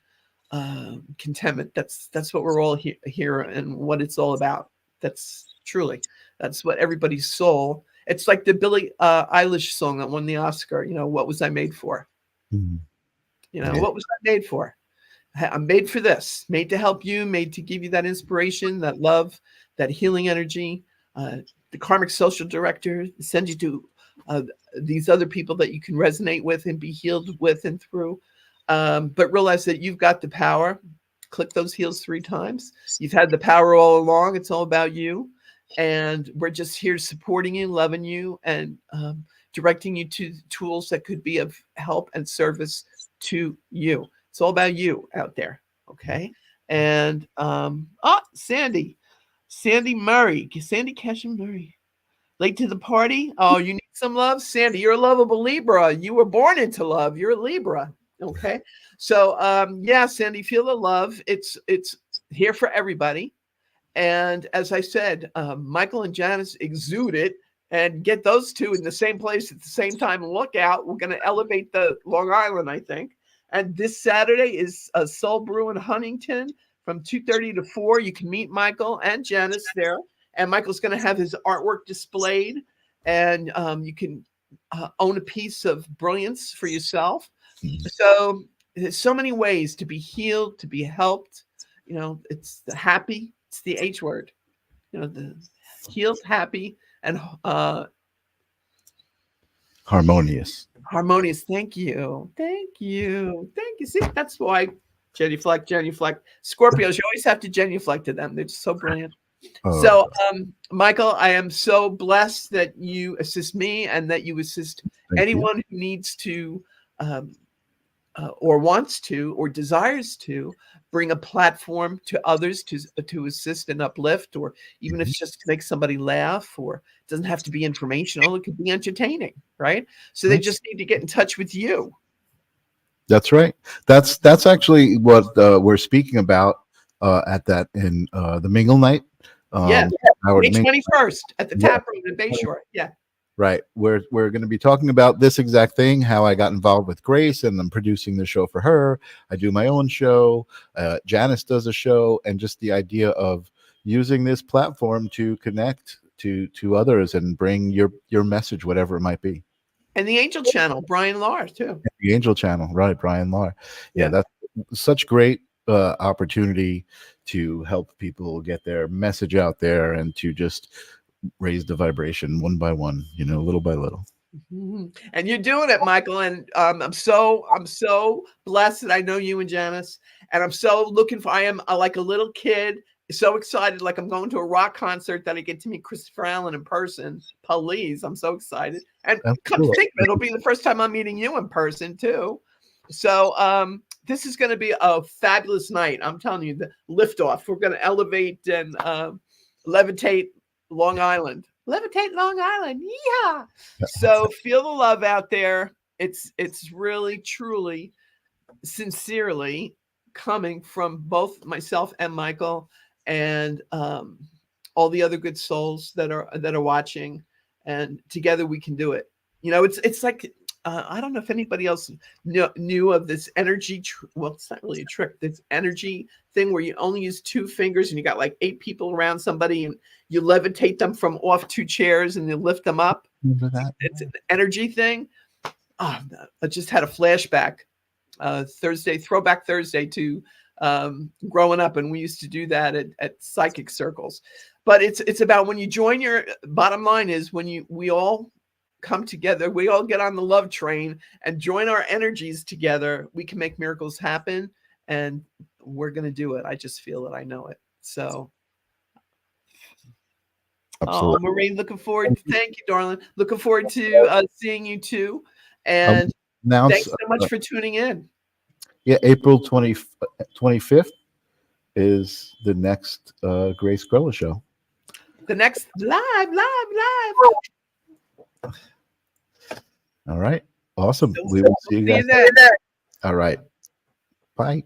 contentment. That's what we're all here and what it's all about. That's what everybody's soul. It's like the Billie Eilish song that won the Oscar. What was I made for? Mhm. What was I made for? I'm made for this, made to help you, made to give you that inspiration, that love, that healing energy. The karmic social director sends you to these other people that you can resonate with and be healed with and through. But realize that you've got the power. Click those heels 3 times. You've had the power all along. It's all about you. And we're just here supporting you, loving you, and directing you to tools that could be of help and service to you. It's all about you out there. Okay. And Sandy Murray, Sandy Cashin Murray. Late to the party. Oh, you need some love? Sandy, you're a lovable Libra. You were born into love. You're a Libra. Okay. So yeah, Sandy, feel the love. It's here for everybody. And as I said, Michael and Janice exude it, and get those two in the same place at the same time. Look out. We're going to elevate the Long Island, I think. And this Saturday is a Soul Brew in Huntington from 2:30 to 4. You can meet Michael and Janice there. And Michael's going to have his artwork displayed. And you can own a piece of brilliance for yourself. So there's so many ways to be healed, to be helped. It's the happy. It's the H word. The healed, happy, and Harmonious. Thank you. See, that's why genuflect. Scorpios, you always have to genuflect to them. They're just so brilliant. Oh. So, Michael, I am so blessed that you assist me and that you assist anyone who needs to, or wants to, or desires to bring a platform to others to assist and uplift, or even if it's just to make somebody laugh, or it doesn't have to be informational. It could be entertaining, right? So they just need to get in touch with you. That's right. That's actually what we're speaking about at that in the Mingle Night. May 21st at the Tap Room in Bayshore. Yeah. Right. We're going to be talking about this exact thing, how I got involved with Grace, and I'm producing the show for her. I do my own show. Janice does a show, and just the idea of using this platform to connect to others and bring your message, whatever it might be. And the Angel Channel, Brian Lahr, too. The Angel Channel, right, Brian Lahr. Yeah, that's such great opportunity to help people get their message out there and to just raise the vibration one by one, little by little. Mm-hmm. And you're doing it, Michael. And I'm so blessed that I know you and Janice. And I'm so I am like a little kid, so excited, like I'm going to a rock concert that I get to meet Christopher Allen in person. Please, I'm so excited. And come to think of it, it'll be the first time I'm meeting you in person too. So this is going to be a fabulous night. I'm telling you, the liftoff. We're going to elevate and levitate Long Island. Levitate Long Island. Yeah. So feel the love out there. It's really, truly, sincerely coming from both myself and Michael and all the other good souls that are watching. And together we can do it. It's like I don't know if anybody else knew of this energy. Well, it's not really a trick. This energy thing where you only use 2 fingers and you got like 8 people around somebody and you levitate them from off 2 chairs and you lift them up. It's an energy thing. Oh, I just had a flashback. Throwback Thursday to growing up, and we used to do that at psychic circles. But it's about when you join your. Bottom line is when we all come together, we all get on the love train and join our energies together, we can make miracles happen, and we're going to do it. I just feel it. I know it. So Maureen, looking forward. Thank you, darling. Looking forward to seeing you too. And thanks so much for tuning in. Yeah, April 25th is the next Grace Grella Show. The next live. All right. Awesome. We will see you guys. There. All right. Bye.